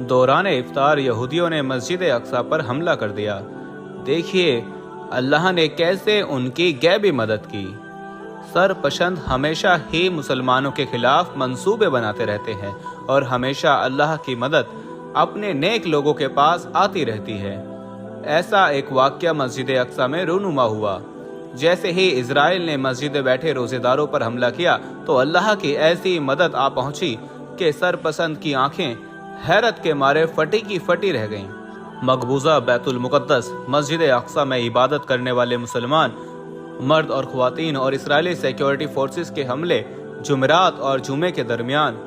दौरान इफ्तार यहूदियों ने मस्जिद अक्सा पर हमला कर दिया। देखिए अल्लाह ने कैसे उनकी गैबी मदद की। सरपसंद हमेशा ही मुसलमानों के खिलाफ मंसूबे बनाते रहते हैं और हमेशा अल्लाह की मदद अपने नेक लोगों के पास आती रहती है। ऐसा एक वाक़या मस्जिद अक्सा में रूनुमा हुआ। जैसे ही इजराइल ने मस्जिद में बैठे रोजेदारों पर हमला किया तो अल्लाह की ऐसी मदद आ पहुंची कि सरपसंद की आंखें हैरत के मारे फटी की फटी रह गईं। मकबूजा बैतुल मुक़द्दस मस्जिद अक्सा में इबादत करने वाले मुसलमान मर्द और ख़वातीन और इस्राएली सिक्योरिटी फोर्सेस के हमले जुमेरात और जुमे के दरमियान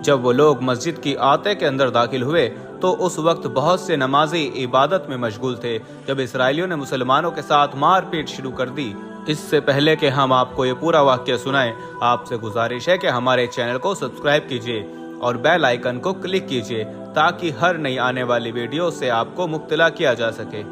जब वो लोग मस्जिद की आते के अंदर दाखिल हुए तो उस वक्त बहुत से नमाजी इबादत में मशगूल थे जब इसराइलियों ने मुसलमानों के साथ मारपीट शुरू कर दी। इससे पहले कि हम आपको ये पूरा वाक़या सुनाएं, आपसे गुजारिश है कि हमारे चैनल को सब्सक्राइब कीजिए और बेल आइकन को क्लिक कीजिए ताकि हर नई आने वाली वीडियो से आपको मुब्तला किया जा सके।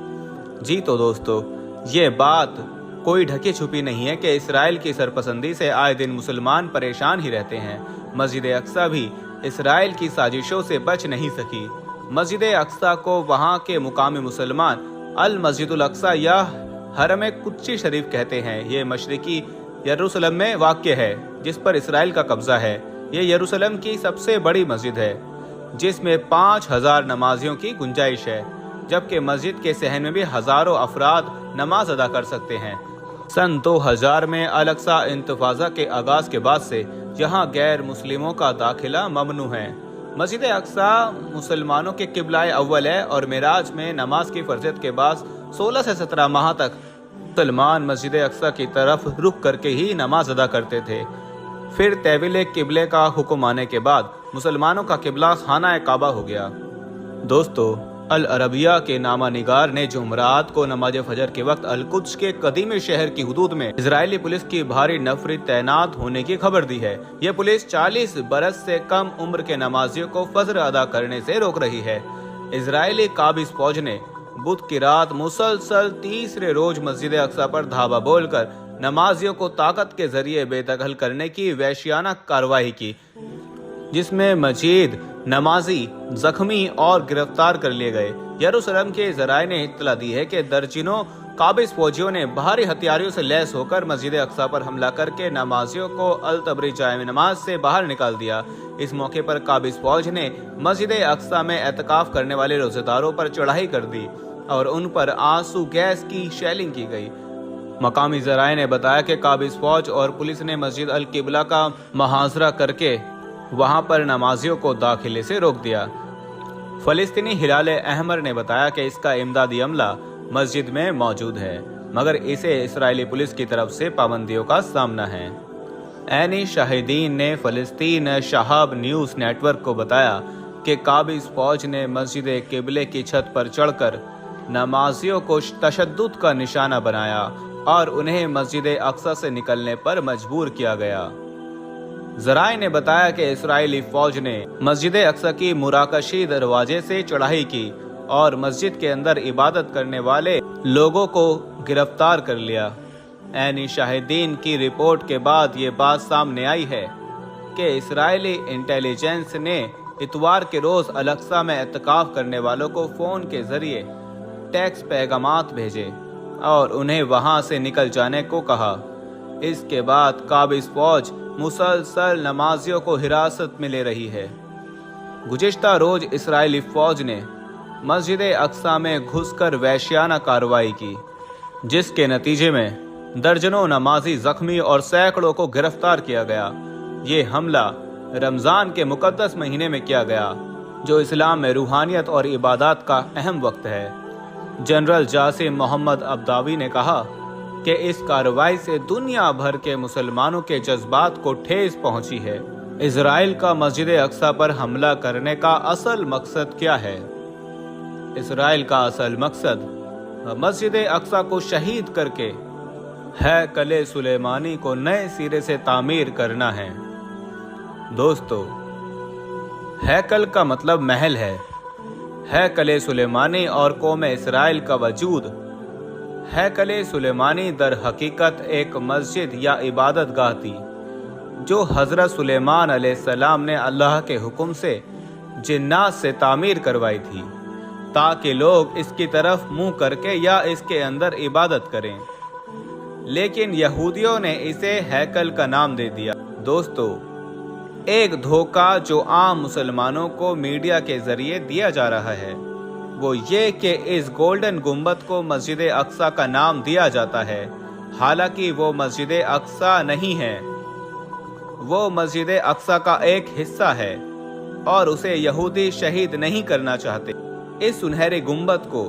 जी तो दोस्तों, ये बात कोई ढकी छुपी नहीं है कि इसराइल की सरपसंदी से आए दिन मुसलमान परेशान ही रहते हैं। मस्जिद अक्सा भी इसराइल की साजिशों से बच नहीं सकी। मस्जिद अक्सा को वहाँ के मुकामी मुसलमान अल मस्जिदुल अक्सा या हरम कुद्सी शरीफ कहते हैं। ये मशरिकी यरूशलेम में वाक़ है जिस पर इसराइल का कब्जा है। ये यरूशलेम की सबसे बड़ी मस्जिद है जिसमें 5000 नमाजियों की गुंजाइश है, जबकि मस्जिद के सहन में भी हज़ारों अफराद नमाज अदा कर सकते हैं। सन 2000 में अल अक्सा इंतफाज़ा के आगाज़ के बाद से यहाँ गैर मुस्लिमों का दाखिला ममनू है। मस्जिद अक्सा मुसलमानों के किबला अव्वल है और मिराज में नमाज की फर्जियत के बाद 16 से 17 माह तक मुसलमान मस्जिद अक्सा की तरफ रुख करके ही नमाज अदा करते थे। फिर तहवील किबले का हुक्म आने के बाद मुसलमानों का किबला खाना काबा हो गया। दोस्तों, अल अरबिया के नामा निगार ने जुमरात को नमाज फजर के वक्त अल कुद्स के कदीमी शहर की हुदूद में इजरायली पुलिस की भारी नफरी तैनात होने की खबर दी है। यह पुलिस 40 बरस से कम उम्र के नमाजियों को फजर अदा करने से रोक रही है। इजरायली काबिज फौज ने बुध की रात मुसलसल तीसरे रोज मस्जिद अक्सा पर धावा बोलकर नमाजियों को ताकत के जरिए बेदखल करने की वहशियाना कार्रवाई की, जिसमें मजीद नमाजी जख्मी और गिरफ्तार कर लिए गए। यरूशलेम के जराये ने इत्तला दी है कि दर्जनों काबिज फौजियों ने भारी हथियारों से लैस होकर मस्जिद अक्सा पर हमला करके नमाजियों को अल तबरी जामे नमाज से बाहर निकाल दिया। इस मौके पर काबिज फौज ने मस्जिद अक्सा में एतकाफ करने वाले रोजेदारों पर चढ़ाई कर दी और उन पर आंसू गैस की शेलिंग की गई। मकामी जराये ने बताया कि काबिज फौज और पुलिस ने मस्जिद अल किबला का मुहाजरा करके वहां पर नमाजियों को दाखिले से रोक दिया। फलस्तीनी हिलाल अहमर ने बताया कि इसका इमदादी अमला मस्जिद में मौजूद है, मगर इसे इस्राएली पुलिस की तरफ से पाबंदियों का सामना है। ऐनी शाहिदीन ने फलस्तीन शहाब न्यूज़ नेटवर्क को बताया कि काबिज फौज ने मस्जिद किबले की छत पर चढ़कर नमाजियों को तशद्दुद का निशाना बनाया और उन्हें मस्जिद अक्सा से निकलने पर मजबूर किया गया। जराये ने बताया कि इस्राएली फौज ने मस्जिद अक्सा की मुराकशी दरवाजे से चढ़ाई की और मस्जिद के अंदर इबादत करने वाले लोगों को गिरफ्तार कर लिया। ऐनी शाहिदीन की रिपोर्ट के बाद ये बात सामने आई है कि इस्राएली इंटेलिजेंस ने इतवार के रोज अल अक्सा में एतकाफ करने वालों को फोन के जरिए टेक्स्ट पैगामात भेजे और उन्हें वहां से निकल जाने को कहा। इसके बाद काबिज फौज मुसलसल नमाजियों को हिरासत में ले रही है। गुज़िश्ता रोज इस्राएली फौज ने मस्जिद अक्सा में घुसकर वहशियाना कार्रवाई की, जिसके नतीजे में दर्जनों नमाजी जख्मी और सैकड़ों को गिरफ्तार किया गया। ये हमला रमज़ान के मुकद्दस महीने में किया गया, जो इस्लाम में रूहानियत और इबादत का अहम वक्त है। जनरल जासिम मोहम्मद अब्दावी ने कहा कि इस कार्रवाई से दुनिया भर के मुसलमानों के जज्बात को ठेस पहुंची है। इजराइल का मस्जिद अक्सा पर हमला करने का असल मकसद क्या है? इजराइल का असल मकसद मस्जिद अक्सा को शहीद करके हैकल सुलेमानी को नए सिरे से तामीर करना है। दोस्तों, हैकल का मतलब महल है। हैकल सुलेमानी और कौम इसराइल का वजूद हैकल सुलेमानी दर हकीकत एक मस्जिद या इबादत गाह थी जो हज़रत सुलेमान अलैहिस्सलाम ने अल्लाह के हुक्म से जिन्नात से तामीर करवाई थी ताकि लोग इसकी तरफ मुंह करके या इसके अंदर इबादत करें, लेकिन यहूदियों ने इसे हैकल का नाम दे दिया। दोस्तों, एक धोखा जो आम मुसलमानों को मीडिया के जरिए दिया जा रहा है वो ये कि इस गोल्डन गुंबद को मस्जिद अक्सा का नाम दिया जाता है, हालांकि वो मस्जिद अक्सा नहीं है, वो मस्जिद अक्सा का एक हिस्सा है और उसे यहूदी शहीद नहीं करना चाहते। इस सुनहरे गुंबद को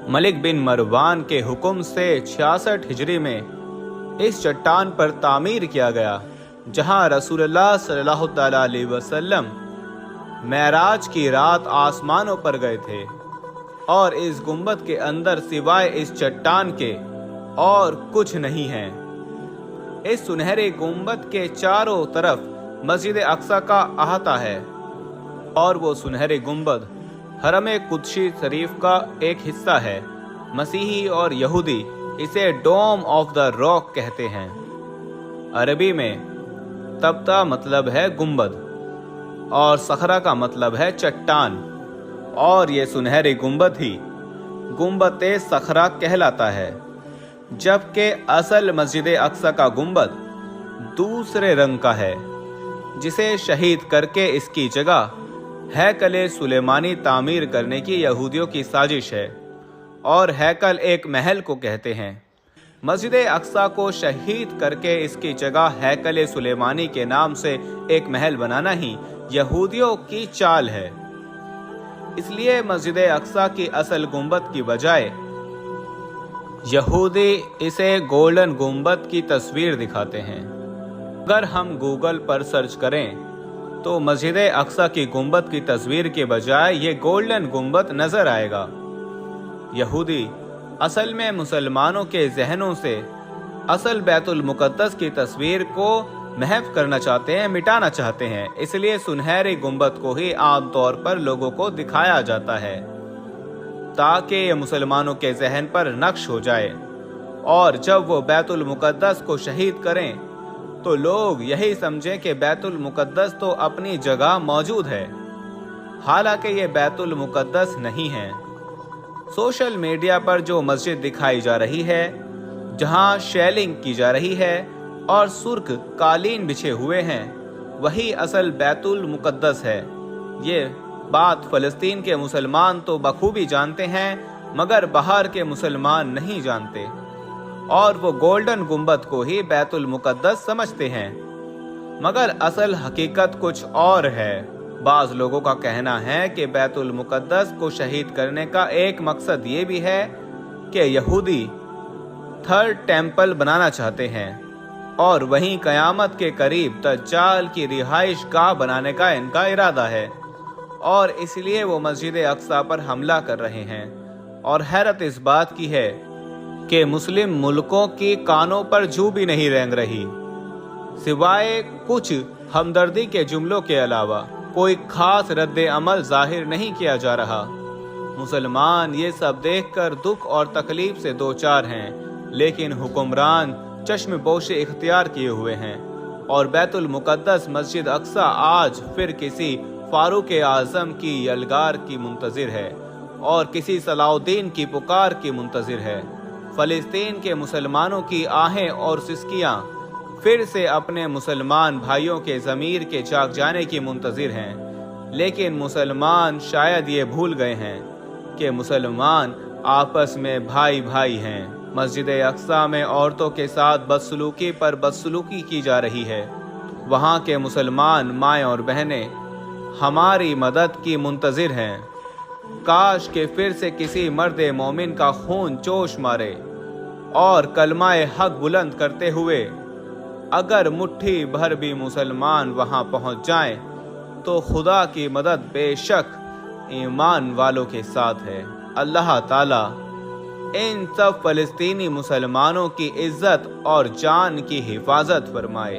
मलिक बिन मरवान के हुक्म से 66 हिजरी में इस चट्टान पर तामीर किया गया, जहां रसूलुल्लाह सल्लल्लाहु अलैहि वसल्लम मेराज की रात आसमानों पर गए थे और इस गुंबद के अंदर सिवाय इस चट्टान के और कुछ नहीं है। इस सुनहरे गुंबद के चारों तरफ मस्जिद अक्सा का अहाता है और वो सुनहरे गुंबद हरम कुदसी शरीफ का एक हिस्सा है। मसीही और यहूदी इसे डोम ऑफ द रॉक कहते हैं। अरबी में तबता मतलब है गुंबद और सखरा का मतलब है चट्टान, और ये सुनहरे गुंबद ही गुंबद सखरा कहलाता है, जबकि असल मस्जिद अक्सा का गुंबद दूसरे रंग का है, जिसे शहीद करके इसकी जगह हैकल सुलेमानी तामीर करने की यहूदियों की साजिश है। और हैकल एक महल को कहते हैं। मस्जिद अक्सा को शहीद करके इसकी जगह हैकल सुलेमानी के नाम से एक महल बनाना ही यहूदियों की चाल है। इसलिए मस्जिद अक्सा की असल गुंबद की बजाय यहूदी इसे गोल्डन गुंबद की तस्वीर दिखाते हैं। अगर हम गूगल पर सर्च करें तो मस्जिद अक्सा की गुंबद की तस्वीर के बजाय ये गोल्डन गुंबद नजर आएगा। यहूदी असल में मुसलमानों के जहनों से असल बैतुल मुकद्दस की तस्वीर को महव करना चाहते हैं, मिटाना चाहते हैं। इसलिए सुनहरे गुंबद को ही आमतौर पर लोगों को दिखाया जाता है ताकि ये मुसलमानों के जहन पर नक्श हो जाए, और जब वो बैतुल मुकद्दस को शहीद करें तो लोग यही समझें कि बैतुल मुकद्दस तो अपनी जगह मौजूद है, हालांकि ये बैतुल मुकद्दस नहीं है। सोशल मीडिया पर जो मस्जिद दिखाई जा रही है, जहां शेलिंग की जा रही है और सुर्ख कालीन बिछे हुए हैं, वही असल बैतुल मुकद्दस है। ये बात फलस्तीन के मुसलमान तो बखूबी जानते हैं, मगर बाहर के मुसलमान नहीं जानते, और वो गोल्डन गुंबद को ही बैतुल मुकद्दस समझते हैं, मगर असल हकीकत कुछ और है। बाज लोगों का कहना है कि बैतुल मुकद्दस को शहीद करने का एक मकसद ये भी है कि यहूदी थर्ड टेम्पल बनाना चाहते हैं और वहीं कयामत के करीब दज्जाल की रिहाइश गाह बनाने का इनका इरादा है, और इसलिए वो मस्जिद अक्सा पर हमला कर रहे हैं। और हैरत इस बात की है कि मुस्लिम मुल्कों की कानों पर जू भी नहीं रेंग रही, सिवाय कुछ हमदर्दी के जुमलों के अलावा कोई खास रद्द अमल जाहिर नहीं किया जा रहा। मुसलमान ये सब देखकर दुख और तकलीफ से दो चार हैं, लेकिन हुक्मरान चश्मपोशी इख्तियार किए हुए हैं, और बैतुल मुकद्दस मस्जिद अक्सा आज फिर किसी फारूक आजम की यलगार की मुंतजिर है और किसी सलाउद्दीन की पुकार की मुंतजिर है। फलस्तीन के मुसलमानों की आहें और सिसकियां फिर से अपने मुसलमान भाइयों के ज़मीर के जाग जाने की मुंतजिर हैं, लेकिन मुसलमान शायद ये भूल गए हैं कि मुसलमान आपस में भाई भाई हैं। मस्जिद अक्सा में औरतों के साथ बदसलूकी पर बदसलूकी की जा रही है। वहाँ के मुसलमान माएँ और बहनें हमारी मदद की मुंतजिर हैं। काश के फिर से किसी मर्द मोमिन का खून जोश मारे और कलमाए हक बुलंद करते हुए अगर मुट्ठी भर भी मुसलमान वहां पहुंच जाएं, तो खुदा की मदद बेशक ईमान वालों के साथ है। अल्लाह ताला इन सब फलस्तीनी मुसलमानों की इज्जत और जान की हिफाजत फरमाए।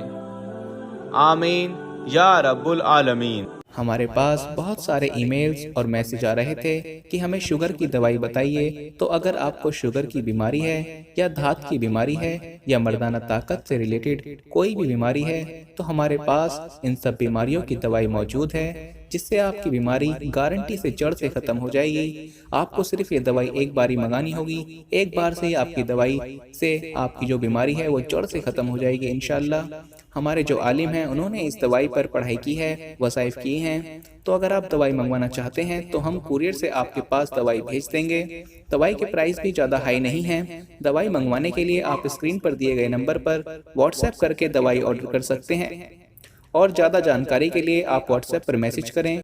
आमीन या रब्बुल आलमीन। हमारे पास बहुत सारे ईमेल्स और मैसेज आ रहे थे कि हमें शुगर की दवाई बताइए। तो अगर आपको शुगर की बीमारी है या धात की बीमारी है या मर्दाना ताकत से रिलेटेड कोई भी बीमारी है, तो हमारे पास इन सब बीमारियों की दवाई मौजूद है। جس سے آپ کی بیماری گارنٹی سے جڑ سے ختم ہو جائے گی۔ آپ کو صرف یہ دوائی ایک باری منگانی ہوگی، ایک بار سے ہی آپ کی دوائی سے آپ کی جو بیماری ہے وہ جڑ سے ختم ہو جائے گی انشاءاللہ۔ ہمارے جو عالم ہیں انہوں نے اس دوائی پر پڑھائی کی ہے، وظائف کیے ہیں، تو اگر آپ دوائی منگوانا چاہتے ہیں تو ہم کوریئر سے آپ کے پاس دوائی بھیج دیں گے۔ دوائی کے پرائس بھی زیادہ ہائی نہیں ہیں۔ دوائی منگوانے کے لیے آپ اسکرین پر دیے گئے نمبر پر واٹس ایپ کر کے دوائی آرڈر کر سکتے ہیں، اور زیادہ جانکاری کے لیے آپ واٹس ایپ پر میسج کریں۔